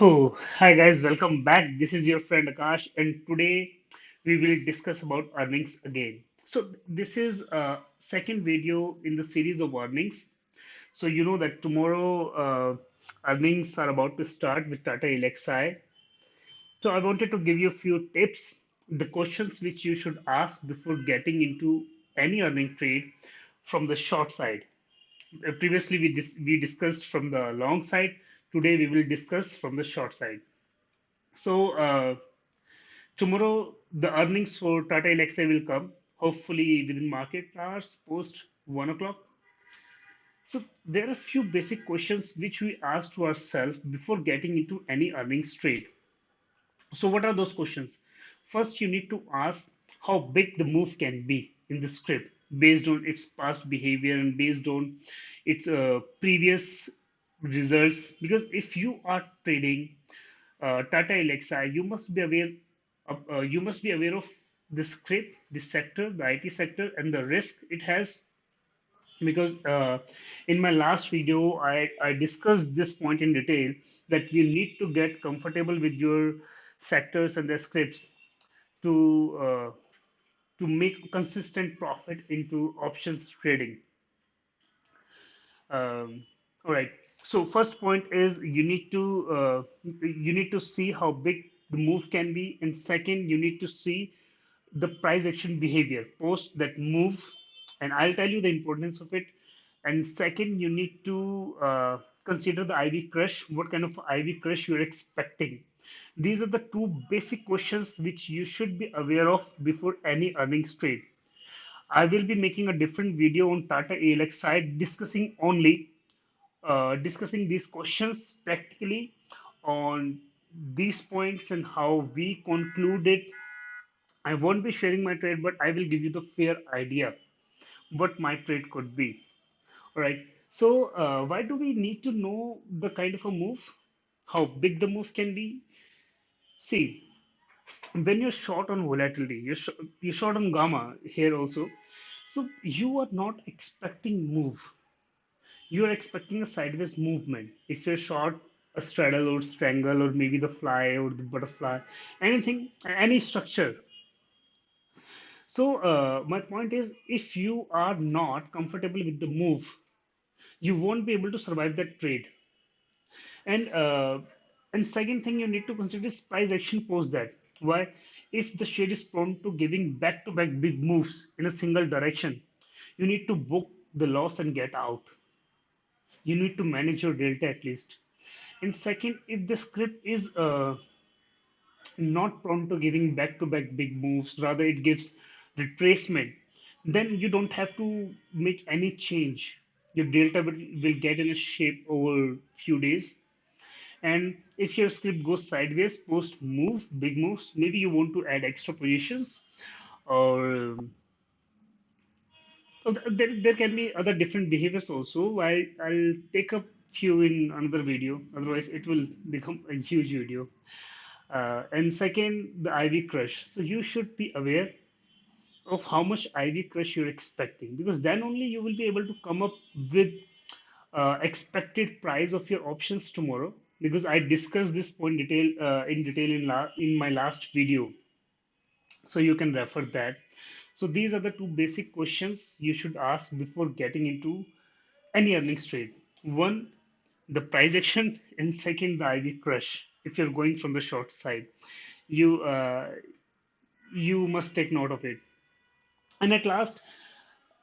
Oh, hi guys, welcome back. This is your friend Akash, and today we will discuss about earnings again. So this is second video in the series of earnings. So you know that tomorrow earnings are about to start with Tata Elxsi. So I wanted to give you a few tips, the questions which you should ask before getting into any earning trade from the short side. Previously we discussed from the long side. Today we will discuss from the short side. So tomorrow the earnings for Tata Elxsi will come, hopefully within market hours post 1 o'clock. So there are a few basic questions which we ask to ourselves before getting into any earnings trade. So what are those questions? First, you need to ask how big the move can be in the script based on its past behavior and based on its previous results. Because if you are trading Tata Elxsi, you must be aware of the script, the sector, the IT sector, and the risk it has. Because in my last video, I discussed this point in detail that you need to get comfortable with your sectors and their scripts to uh, to make consistent profit into options trading. All right. So first point is you need to see how big the move can be, and second, you need to see the price action behavior post that move, and I'll tell you the importance of it. And second, you need to consider the IV crush. What kind of IV crush you're expecting? These are the two basic questions which you should be aware of before any earnings trade. I will be making a different video on Tata ALXI discussing these questions practically on these points and how we conclude it. I won't be sharing my trade, but I will give you the fair idea what my trade could be. All right. So why do we need to know the kind of a move? How big the move can be? See, when you're short on volatility, you're short on gamma here also. So you are not expecting move. You are expecting a sideways movement. If you're short a straddle or strangle or maybe the fly or the butterfly, anything, any structure. So my point is, if you are not comfortable with the move, you won't be able to survive that trade. And second thing you need to consider is price action post that. Why? If the share is prone to giving back-to-back big moves in a single direction, you need to book the loss and get out. You need to manage your delta at least. And second, if the script is not prone to giving back-to-back big moves, rather it gives retracement, then you don't have to make any change. Your delta will get in a shape over few days. And if your script goes sideways post move, big moves, maybe you want to add extra positions, or there can be other different behaviors also. I'll take a few in another video, otherwise it will become a huge video. And second, the IV crush. So you should be aware of how much IV crush you're expecting, because then only you will be able to come up with expected price of your options tomorrow. Because I discussed this point in detail in my last video, so you can refer that. So these are the two basic questions you should ask before getting into any earnings trade. One, the price action, and second, the IV crush. If you're going from the short side, you you must take note of it. And at last,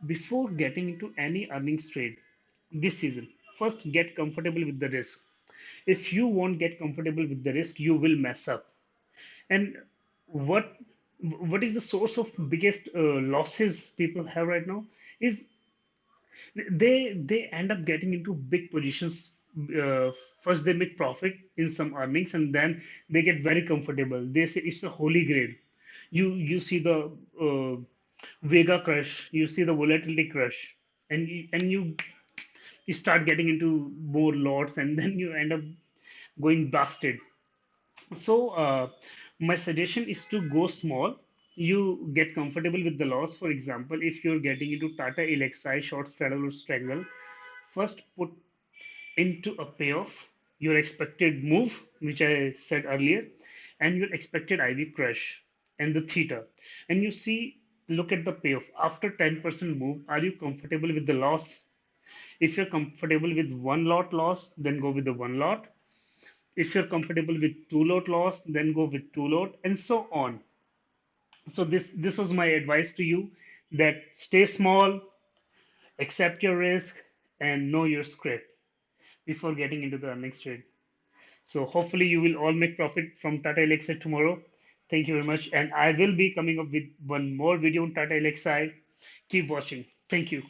before getting into any earnings trade this season, first get comfortable with the risk. If you won't get comfortable with the risk, you will mess up. And what what is the source of biggest losses people have right now is they end up getting into big positions. First, they make profit in some earnings, and then they get very comfortable. They say it's a holy grail. You see the Vega crush, you see the volatility crush, and you start getting into more lots, and then you end up going blasted. So, my suggestion is to go small. You get comfortable with the loss. For example, if you're getting into Tata Elxsi, short straddle or strangle, first put into a payoff. your expected move, which I said earlier, and your expected IV crush and the theta. And you see, look at the payoff. After 10% move, are you comfortable with the loss? If you're comfortable with one lot loss, then go with the one lot. If you're comfortable with two lot loss, then go with two lot, and so on. So this was my advice to you, that stay small, accept your risk, and know your script before getting into the earnings trade. So hopefully you will all make profit from Tata Elxsi tomorrow. Thank you very much. And I will be coming up with one more video on Tata Elxsi. Keep watching. Thank you.